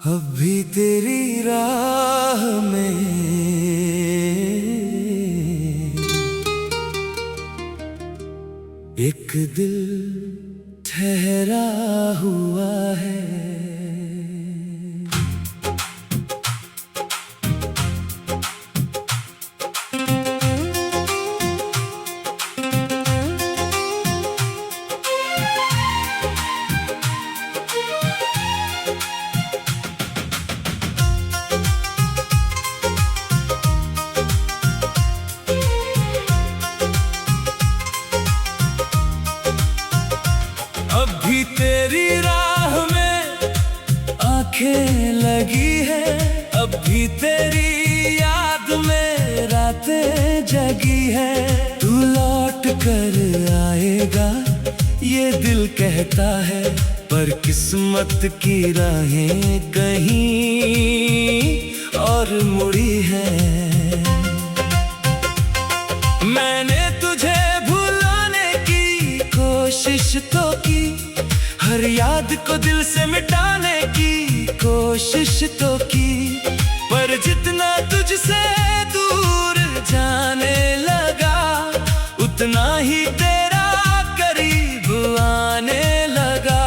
अब भी तेरी राह में एक दिल ठहरा हुआ है। अब भी तेरी राह में आंखें लगी है, अब भी तेरी याद में रातें जगी है। तू लौट कर आएगा ये दिल कहता है, पर किस्मत की राहें कहीं और मुड़ी है। मैंने तुझे भुलाने की कोशिश तो की, हर याद को दिल से मिटाने की कोशिश तो की, पर जितना तुझसे दूर जाने लगा उतना ही तेरा करीब आने लगा।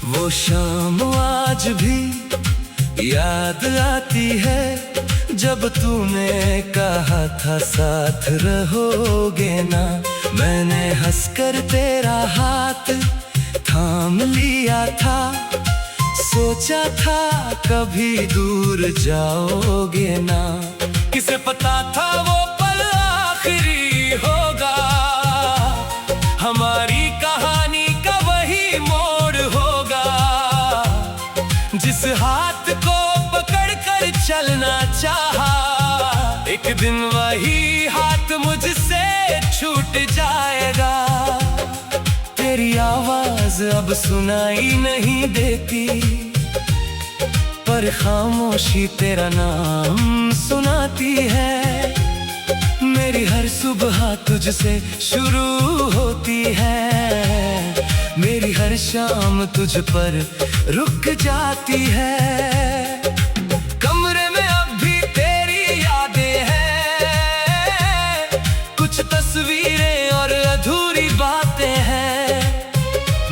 वो शाम आज भी याद आती है, जब तूने कहा था साथ रहोगे ना। मैंने हंसकर तेरा हाथ थाम लिया था, सोचा था कभी दूर जाओगे ना। किसे पता था वो पल आखिरी होगा, हमारी कहानी का वही मोड़ होगा। जिस हाथ को पकड़ कर चलना चाहा, एक दिन वही हाथ मुझसे छूट जाएगा। तेरी आवाज अब सुनाई नहीं देती, पर खामोशी तेरा नाम सुनाती है। मेरी हर सुबह तुझसे शुरू होती है, मेरी हर शाम तुझ पर रुक जाती है। कमरे में अब भी तेरी यादें हैं, कुछ तस्वीरें और अधूरी बातें हैं।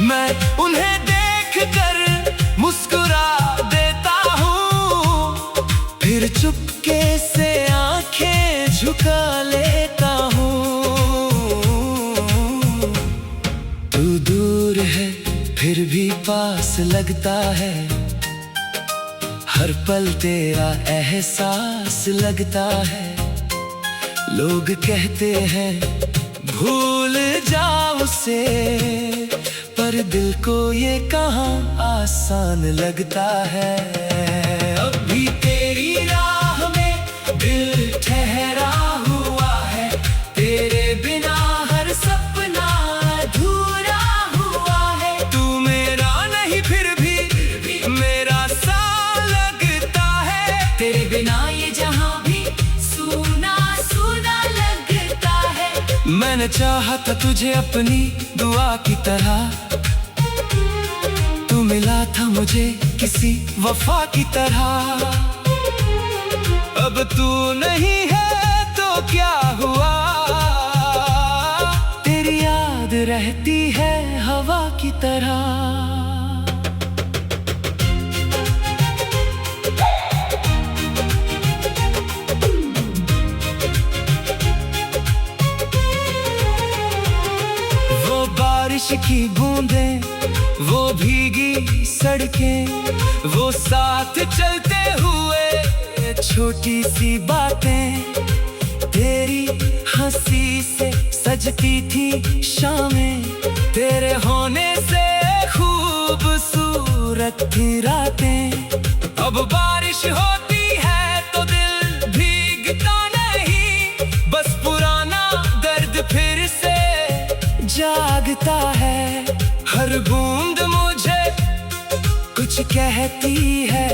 मैं उन्हें देखकर मुस्कुरा देता हूँ, फिर चुपके से आंखें झुका लेता हूँ। तू दूर है फिर भी पास लगता है, हर पल तेरा एहसास लगता है। लोग कहते हैं भूल जाओ उसे, पर दिल को ये कहाँ आसान लगता है। अब भी तेरी राह में दिल ठहरा हुआ है, तेरे बिना हर सपना अधूरा हुआ है। तू मेरा नहीं फिर भी मेरा सा लगता है, तेरे बिना ये जहां भी सूना सूना लगता है। मैंने चाहा था तुझे अपनी दुआ की तरह, तू मिला था मुझे किसी वफा की तरह। अब तू नहीं है तो क्या हुआ, तेरी याद रहती है हवा की तरह। बारिश की बूंदें, वो भीगी सड़कें, वो साथ चलते हुए छोटी सी बातें। तेरी हंसी से सजती थी शामें, तेरे होने से खूबसूरत थी रातें। अब बारिश होती है तो दिल भीगता नहीं, बस पुराना दर्द फिर से जागता है। हर बूंद मुझे कुछ कहती है,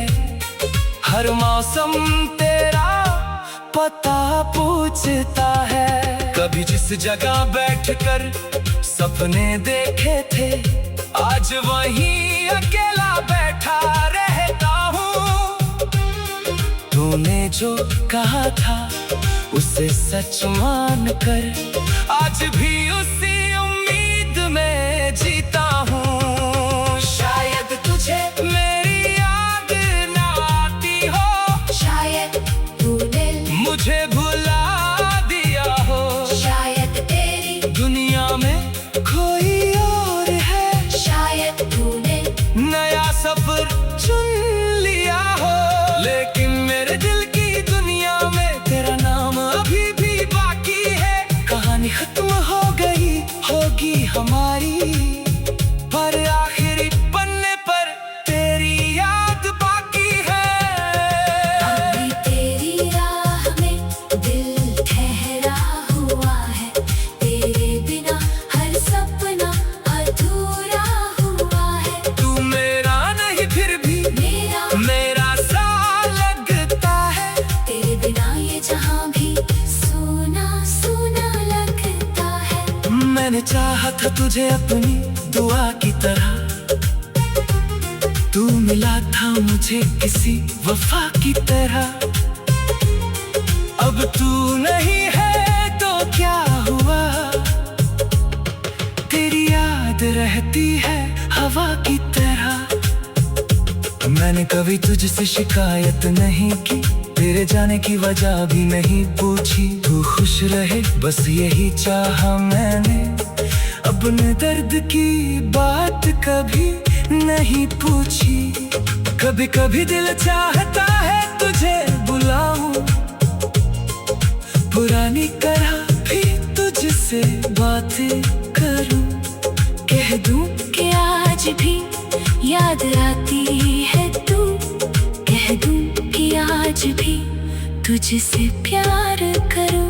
हर मौसम तेरा पता पूछता है। कभी जिस जगह बैठकर सपने देखे थे, आज वहीं अकेला बैठा रहता हूँ। तूने जो कहा था उसे सच मान कर आज भी उसी उम्मीद में जीता हूँ। शायद तुझे मेरी याद ना आती हो, शायद तूने मुझे भुला दिया हो, शायद तेरी दुनिया में कोई और है, शायद तूने नया सफर चुन लिया हो। लेकिन मेरे दिल की दुनिया में तेरा नाम अभी भी बाकी है। कहानी खत्म हो गई होगी हमारी, पर आखिरी पन्ने पर तेरी याद बाकी है। अभी तेरी राह में दिल ठहरा हुआ है, तेरे बिना हर सपना अधूरा हुआ है। तू मेरा नहीं फिर भी मेरा सा लगता है, तेरे बिना ये जहां भी सोना सोना लगता है। मैंने चाहा था तुझे अपनी दुआ की तरह, तू मिला था मुझे किसी वफा की तरह। अब तू नहीं है तो क्या हुआ, तेरी याद रहती है हवा की तरह। मैंने कभी तुझसे शिकायत नहीं की, तेरे जाने की वजह भी नहीं पूछी। तू खुश रहे बस यही चाहा मैंने, अपने दर्द की बात कभी नहीं पूछी। कभी कभी दिल चाहता है तुझे बुलाऊं, पुरानी तरह भी तुझसे बातें करूं। कह दूं कि आज भी याद आती है तू, कह दूं कि आज भी तुझसे प्यार करूं।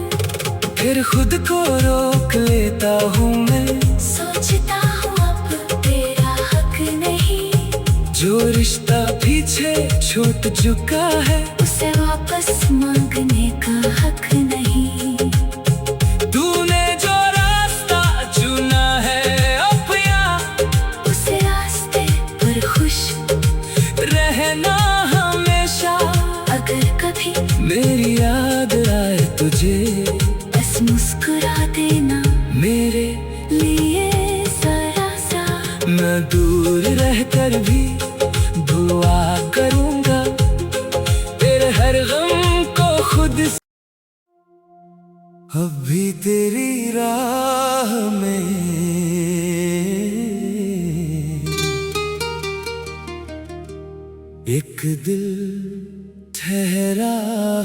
फिर खुद को रोक लेता हूँ मैं, सोचता हूँ अब तेरा हक नहीं, जो रिश्ता पीछे छूट चुका है उसे वापस मांगने का हक नहीं। तूने जो रास्ता चुना है अपना, उसे रास्ते पर खुश रहना हमेशा। अगर कभी मेरी याद आए तुझे, बस मुस्कुरा देना मेरे लिए जरा सा। मैं दूर रहकर भी दुआ करूंगा, तेरे हर गम को खुद से। अब भी तेरी राह में एक दिल ठहरा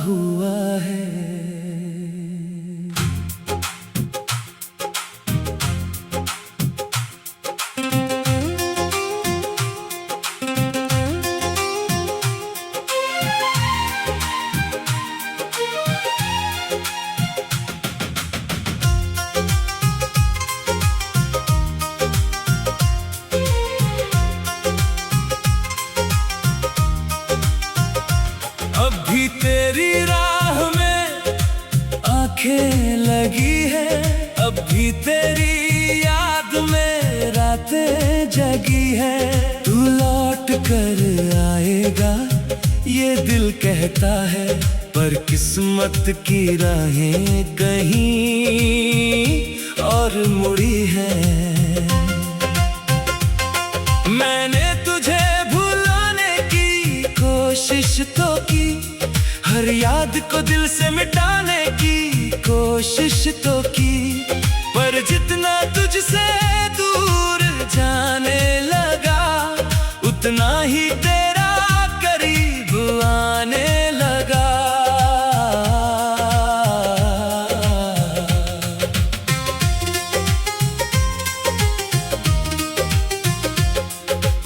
हुआ है। अब भी तेरी राह में आंखें लगी है, अब भी तेरी याद में रातें जगी है। तू लौट कर आएगा ये दिल कहता है, पर किस्मत की राहें कहीं और मुड़ी है। मैंने तुझे भुलाने की कोशिश तो की, हर याद को दिल से मिटाने की कोशिश तो की, पर जितना तुझसे दूर जाने लगा, उतना ही तेरा करीब आने लगा।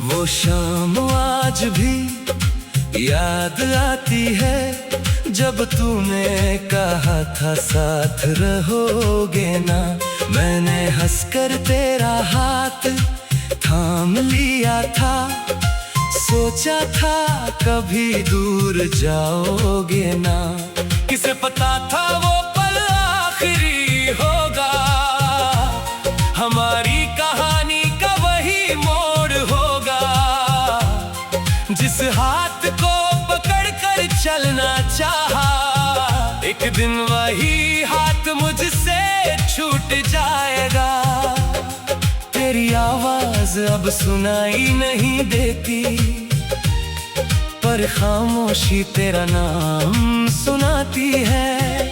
वो शाम आज भी याद आती है, जब तूने कहा था साथ रहोगे ना। मैंने हंसकर तेरा हाथ थाम लिया था, सोचा था कभी दूर जाओगे ना। किस किसे पता था वो पल आखिरी होगा, हमारी कहानी का वही मोड़ होगा। जिस हाथ को पकड़ कर चलना चाहा, एक दिन वही हाथ मुझसे छूट जाएगा। तेरी आवाज अब सुनाई नहीं देती, पर खामोशी तेरा नाम सुनाती है।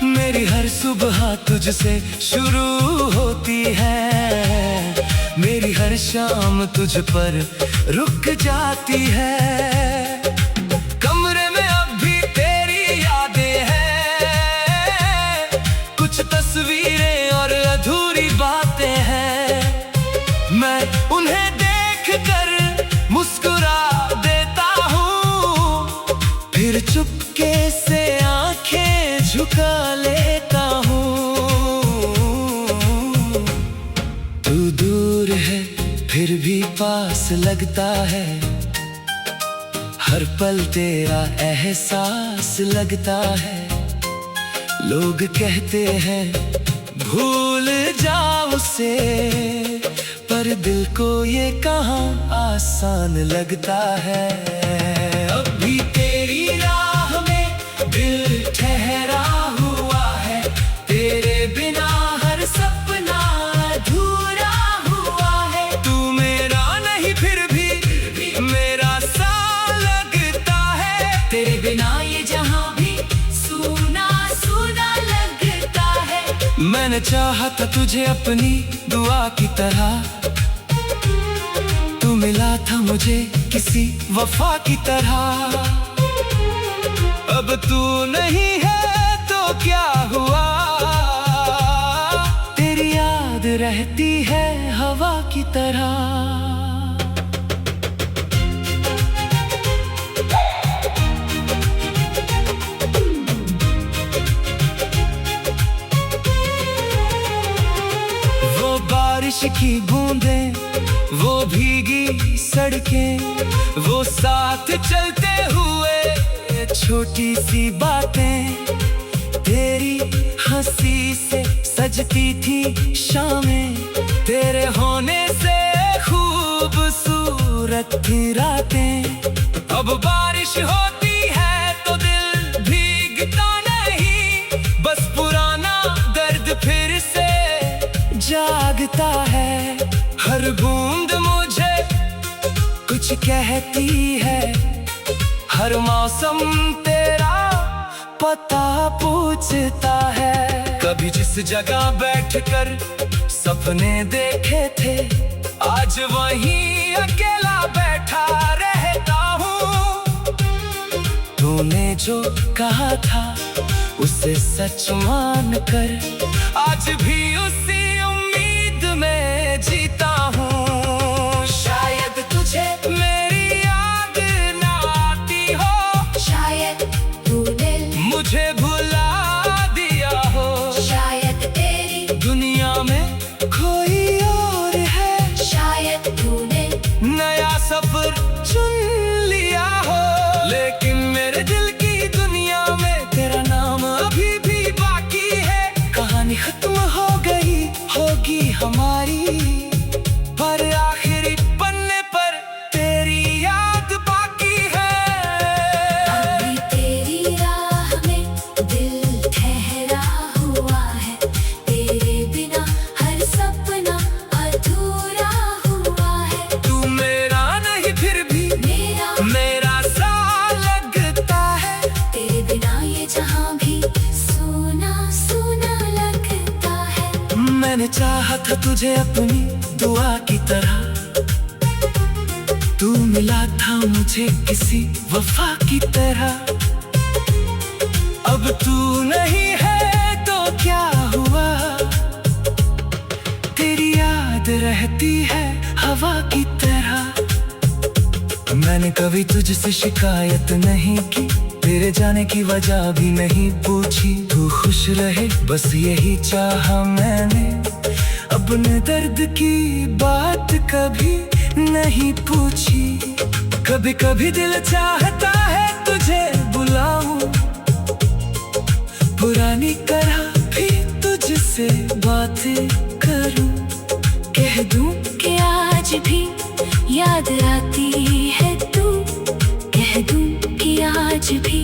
मेरी हर सुबह तुझसे शुरू होती है, मेरी हर शाम तुझ पर रुक जाती है। कमरे में अब भी तेरी यादें हैं, कुछ तस्वीरें और अधूरी बातें हैं। मैं उन्हें देखकर मुस्कुरा देता हूँ, फिर चुपके से आंखें झुका लेता हूँ। तू दूर है फिर भी पास लगता है, हर पल तेरा एहसास लगता है। लोग कहते हैं भूल जाओ उसे, पर दिल को ये कहाँ आसान लगता है। अब भी तेरी राह में दिल ठहरा हुआ है, तेरे बिना हर सपना अधूरा हुआ है। तू मेरा नहीं फिर भी मेरा सा लगता है, तेरे बिना ये जहां भी सूना सूना लगता है। मैंने चाहा था तुझे अपनी दुआ की तरह, तू मिला था मुझे किसी वफा की तरह। अब तू नहीं है तो क्या हुआ, तेरी याद रहती है हवा की तरह। वो बारिश की बूंदें, वो भीगी सड़कें, वो साथ चलते हुए छोटी सी बातें, तेरी हंसी से सजती थी शामें, तेरे होने से खूबसूरत थी रातें। अब बारिश होती है तो दिल भीगता नहीं, बस पुराना दर्द फिर से जागता है। हर बूंद मुझे कुछ कहती है, हर मौसम तेरा पता पूछता है। कभी जिस जगह बैठकर सपने देखे थे, आज वहीं अकेला बैठा रहता हूँ। तूने जो कहा था उसे सच मान कर, आज भी उसी उम्मीद में जीता हूँ। शायद तुझे मेरी याद ना आती हो, शायद तूने मुझे भुला दिया हो, शायद तेरी दुनिया में कोई और है, शायद तूने नया सफर चुन लिया हो। लेकिन मेरे दिल की दुनिया में तेरा नाम अभी भी बाकी है। कहानी खत्म हो गई होगी हमारी, पर आखिरी पन्ने पर तेरी याद बाकी है। अभी तेरी राह में दिल ठहरा हुआ है, तेरे बिना हर सपना अधूरा हुआ है। तू मेरा नहीं फिर भी मेरा सा लगता है, तेरे बिना ये जहां भी सूना सूना लगता है। मैंने चाहा था तुझे अपनी दुआ की तरह, तू मिला था मुझे किसी वफा की तरह। अब तू नहीं है तो क्या हुआ, तेरी याद रहती है हवा की तरह। मैंने कभी तुझसे शिकायत नहीं की, तेरे जाने की वजह भी नहीं पूछी। तू खुश रहे बस यही चाहा मैंने, अपने दर्द की बात कभी नहीं पूछी। कभी कभी दिल चाहता है तुझे बुलाऊं, पुरानी तरह भी तुझसे बातें करूं, कह दूं कि आज भी याद आती है तू, कह दूं कि आज भी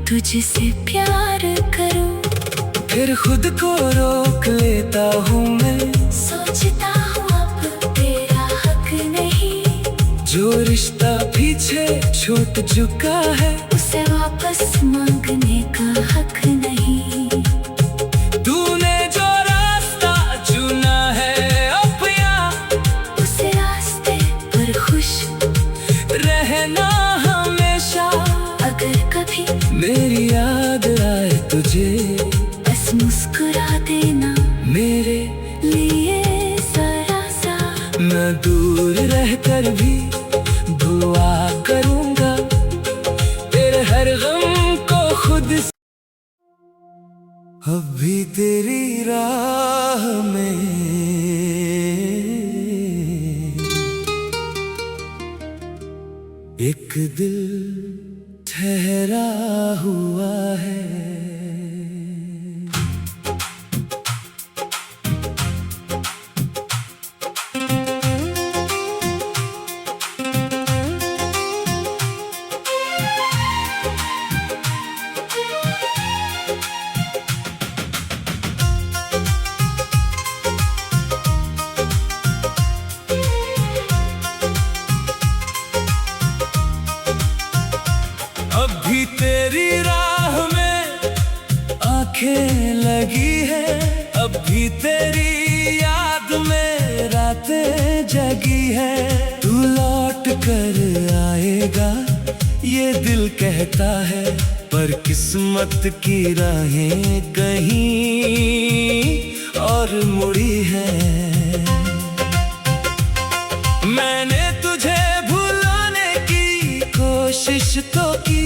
तुझसे प्यार करूं। फिर खुद को रोक लेता हूँ मैं, सोचता हूँ अब तेरा हक नहीं, जो रिश्ता पीछे छूट चुका है उसे वापस मांगने का हक नहीं। तूने जो रास्ता चुना है अपना, उसे रास्ते पर खुश रहना हमेशा। अगर कभी मेरी याद आए तुझे, बस मुस्कुरा देना मेरे लिए जरा सा। मैं दूर रहकर भी दुआ करूंगा, तेरे हर गम को खुद से। अब भी तेरी राह में एक दिल ठहरा हुआ है। अब भी तेरी राह में आंखें लगी है, अब भी तेरी याद में रातें जगी है। तू लौट कर आएगा ये दिल कहता है, पर किस्मत की राहें कहीं और मुड़ी है। मैंने तुझे भुलाने की कोशिश तो की,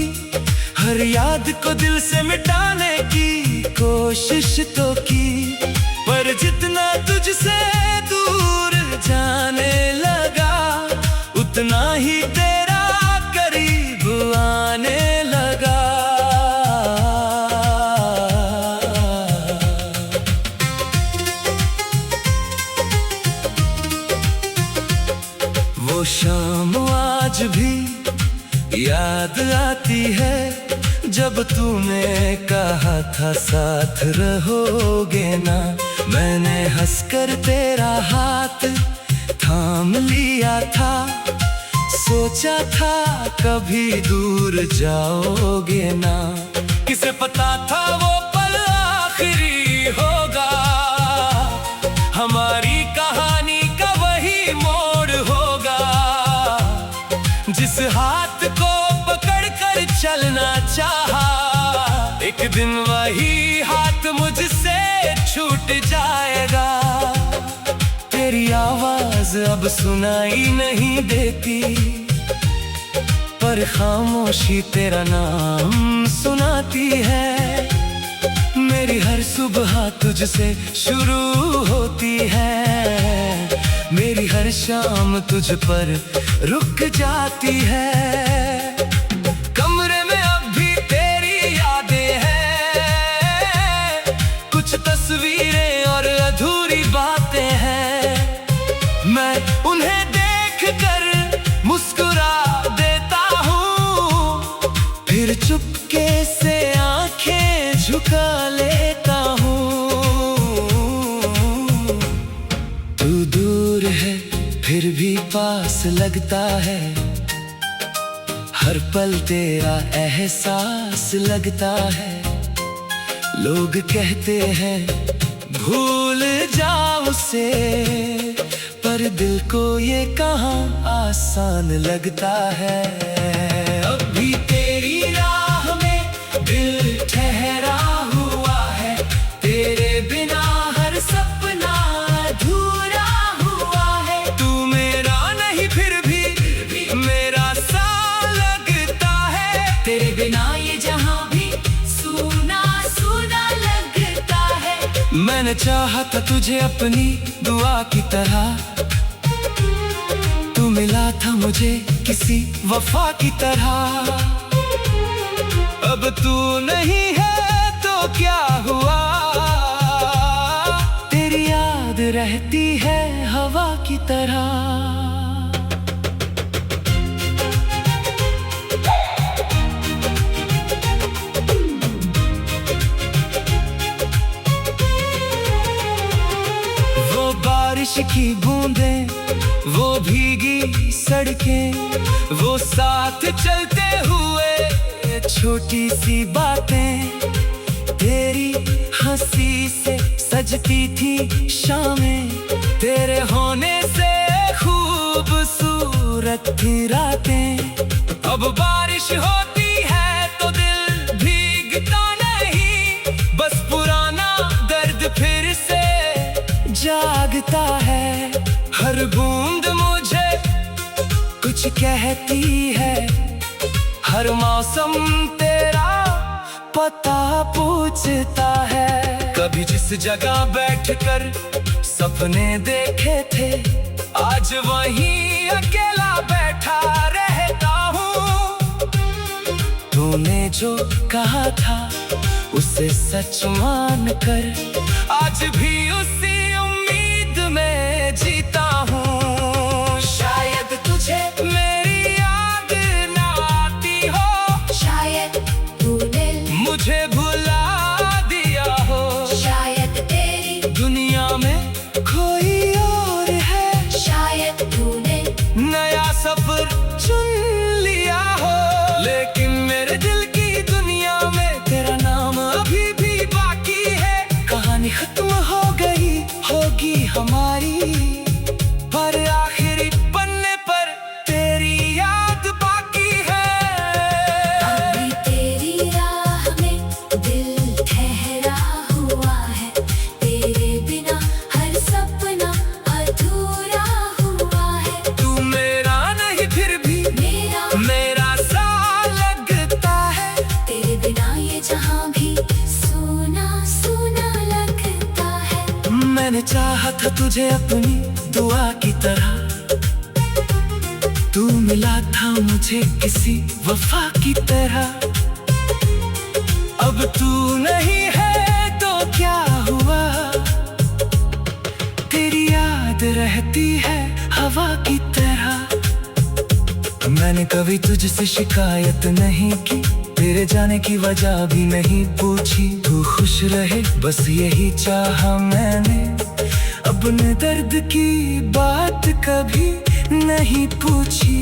हर याद को दिल से मिटाने की कोशिश तो की, पर जितना तुझसे दूर जाने लगा, उतना ही तेरा करीब आने लगा। वो शाम आज भी याद आती है, जब तूने कहा था साथ रहोगे ना। मैंने हंसकर तेरा हाथ थाम लिया था, सोचा था कभी दूर जाओगे ना। किसे पता था वो पल आखिरी होगा, हमारी कहानी का वही मोड़ होगा। जिस हाथ को पकड़ कर चलना चाहा, एक दिन वही हाथ मुझसे छूट जाएगा। तेरी आवाज अब सुनाई नहीं देती, पर खामोशी तेरा नाम सुनाती है। मेरी हर सुबह तुझसे शुरू होती है, मेरी हर शाम तुझ पर रुक जाती है। कमरे में अब भी तेरी यादें हैं, कुछ तस्वीरें और अधूरी बातें हैं। मैं उन्हें देख कर मुस्कुरा देता हूँ, फिर चुपके से आंखें झुका लेता हूँ। तू दूर है फिर भी पास लगता है, हर पल तेरा एहसास लगता है। लोग कहते हैं भूल जाओ उसे, पर दिल को ये कहाँ आसान लगता है। अब भी तेरी राह में दिल ठहरा हुआ है, तेरे बिना हर सपना अधूरा हुआ है। तू मेरा नहीं फिर भी मेरा सा लगता है, तेरे बिना ये जहां भी सूना सूना लगता है। मैंने चाहा था तुझे अपनी दुआ की तरह, तू मिला था मुझे किसी वफा की तरह। अब तू नहीं है तो क्या हुआ। तेरी याद रहती है हवा की तरह। बारिश की बूंदें, वो भीगी सड़कें, वो साथ चलते हुए छोटी सी बातें। तेरी हंसी से सजती थी शामें, तेरे होने से खूबसूरत थी रातें। अब बारिश होती है तो दिल भीगता नहीं, बस पुराना दर्द फिर से जागता है। हर बूंद मुझे कुछ कहती है, हर मौसम तेरा पता पूछता है। कभी जिस जगह बैठकर सपने देखे थे, आज वहीं अकेला बैठा रहता हूँ। तूने जो कहा था उसे सच मान कर, आज भी उसी मैं जीता हूँ। शायद तुझे मेरी याद ना आती हो, शायद तूने मुझे भुला दिया हो, शायद तेरी दुनिया में कोई और है, शायद तूने नया सफर चुन लिया हो। लेकिन मेरे दिल की दुनिया में तेरा नाम अभी भी बाकी है। कहानी खत्म हो गई होगी हमारी, पर आखिरी पन्ने पर तेरी याद बाकी है। अभी तेरी राह में दिल ठहरा हुआ है, तेरे बिना हर सपना अधूरा हुआ है। तू मेरा नहीं फिर भी मेरा सा लगता है, तेरे बिना ये जहां भी सूना सूना लगता है। मैंने चाहा था तुझे अपनी दुआ की तरह, तू मिला था मुझे किसी वफा की तरह। अब तू नहीं है तो क्या हुआ। तेरी याद रहती है हवा की तरह। मैंने कभी तुझसे शिकायत नहीं की, तेरे जाने की वजह भी नहीं पूछी। तू खुश रहे बस यही चाहा मैंने, अपने दर्द की बात कभी नहीं पूछी।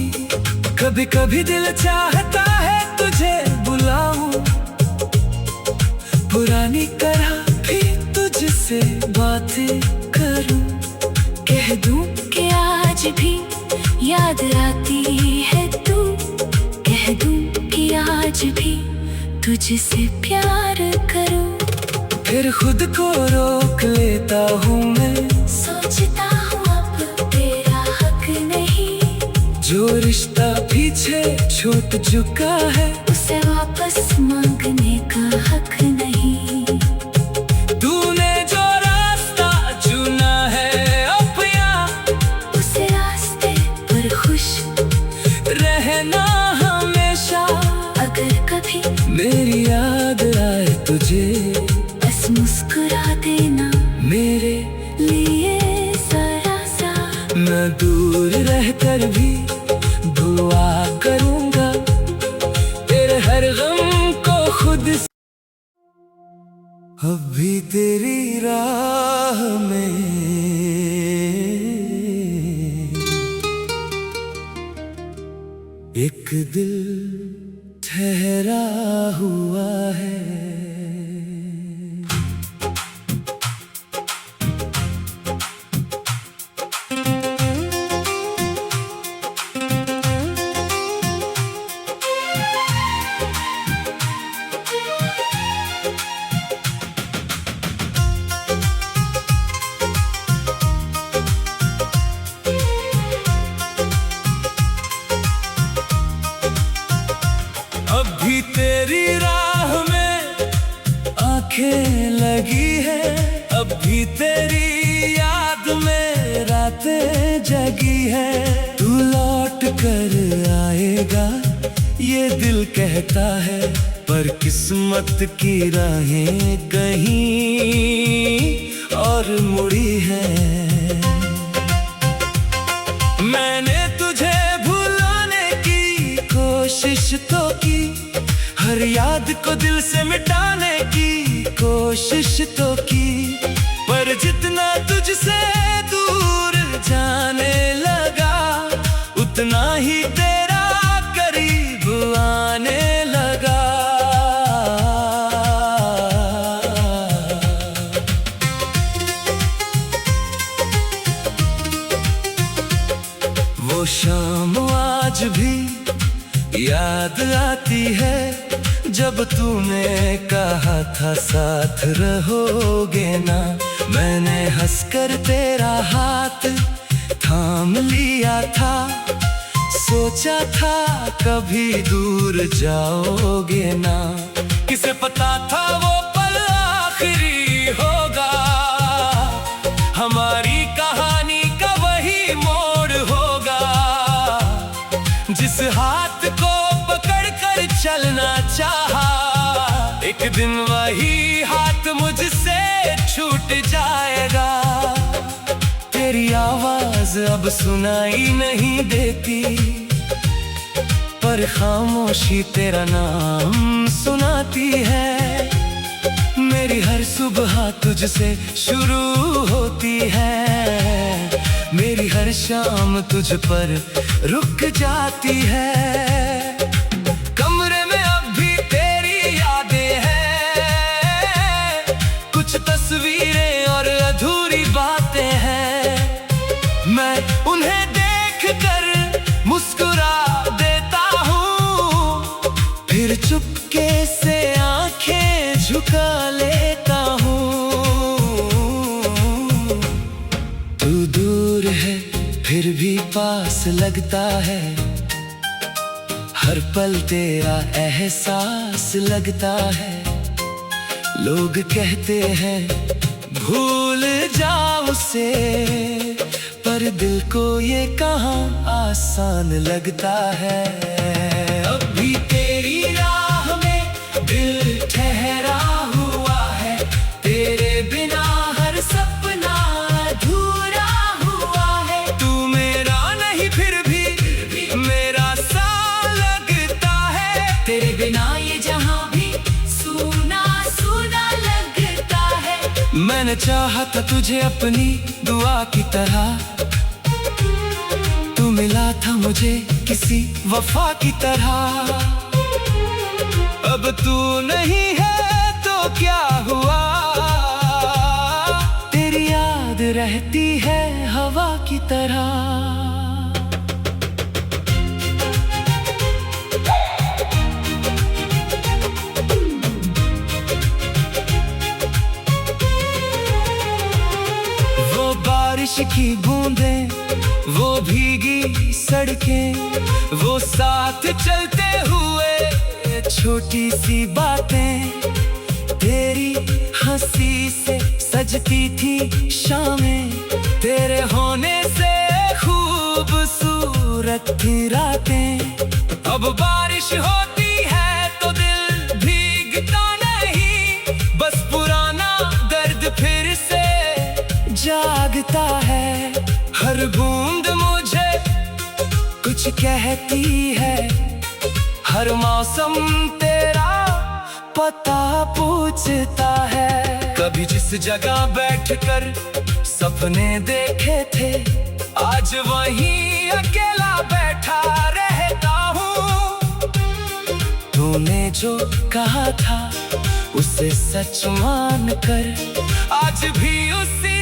कभी कभी दिल चाहता है तुझे बुलाऊं, पुरानी तरह भी तुझसे बातें करूं। कह दूं कि आज भी याद आती है तू, कह दूं कि आज भी तुझसे प्यार करूं। फिर खुद को रोक लेता हूँ मैं, सोचता हूँ अब तेरा हक नहीं, जो रिश्ता पीछे छूट चुका है उसे वापस मांगने का हक नहीं। तूने जो रास्ता चुना है अपना, उस रास्ते पर खुश रहना हमेशा। अगर कभी मेरी याद आए तुझे, बस मुस्कुरा देना मेरे लिए जरा सा। मैं दूर रहकर भी दुआ करूंगा, तेरे हर गम को खुद से। अब भी तेरी राह में एक दिल ठहरा हुआ है। अब भी तेरी राह में आंखें लगी है, अब भी तेरी याद में रातें जगी है। तू लौट कर आएगा ये दिल कहता है, पर किस्मत की राहें कहीं और मुड़ी है। मैंने तुझे भुलाने की कोशिश तो की, हर याद को दिल से मिटाने की कोशिश तो की, पर जितना तुझसे दूर जाने लगा उतना ही तेरा करीब आने लगा। वो शाम आज भी याद आती है जब तूने कहा था साथ रहोगे ना। मैंने हंसकर तेरा हाथ थाम लिया था, सोचा था कभी दूर जाओगे ना। किसे पता था वो पल आखिरी होगा, हमारी कहानी का वही मोड़ होगा। जिस हाथ को पकड़कर चलना चाहा, एक दिन वही हाथ मुझसे छूट जाएगा। तेरी आवाज अब सुनाई नहीं देती, पर खामोशी तेरा नाम सुनाती है। मेरी हर सुबह तुझसे शुरू होती है, मेरी हर शाम तुझ पर रुक जाती है। कमरे में अब भी तेरी यादें हैं, कुछ तस्वीरें और अधूरी बातें हैं। मैं उन्हें देखकर मुस्कुरा देता हूँ, फिर चुपके से आंखें झुका लेता हूँ। तू दूर है फिर भी पास लगता है, हर पल तेरा एहसास लगता है। लोग कहते हैं भूल जाओ उसे, पर दिल को ये कहाँ आसान लगता है। अब भी तेरी राह में दिल ठहरा हुआ है, तेरे बिना हर सपना अधूरा हुआ है। तू मेरा नहीं फिर भी मेरा सा लगता है, तेरे बिना ये जहां भी सूना सूना लगता है। मैंने चाहा था तुझे अपनी दुआ की तरह, तू मिला था मुझे किसी वफा की तरह। अब तू नहीं है तो क्या हुआ, तेरी याद रहती है हवा की तरह। बारिश की बूंदें, वो भीगी सड़कें, वो साथ चलते हुए छोटी सी बातें, तेरी हंसी से सजती थी शामें, तेरे होने से खूबसूरत थी रातें। अब बारिश होती है तो दिल भीगता नहीं, बस पुराना दर्द फिर से जागता है। हर बूंद मुझे कुछ कहती है, हर मौसम तेरा पता पूछता है। कभी जिस जगह बैठकर सपने देखे थे, आज वहीं अकेला बैठा रहता हूँ। तूने जो कहा था उसे सच मान कर आज भी उसी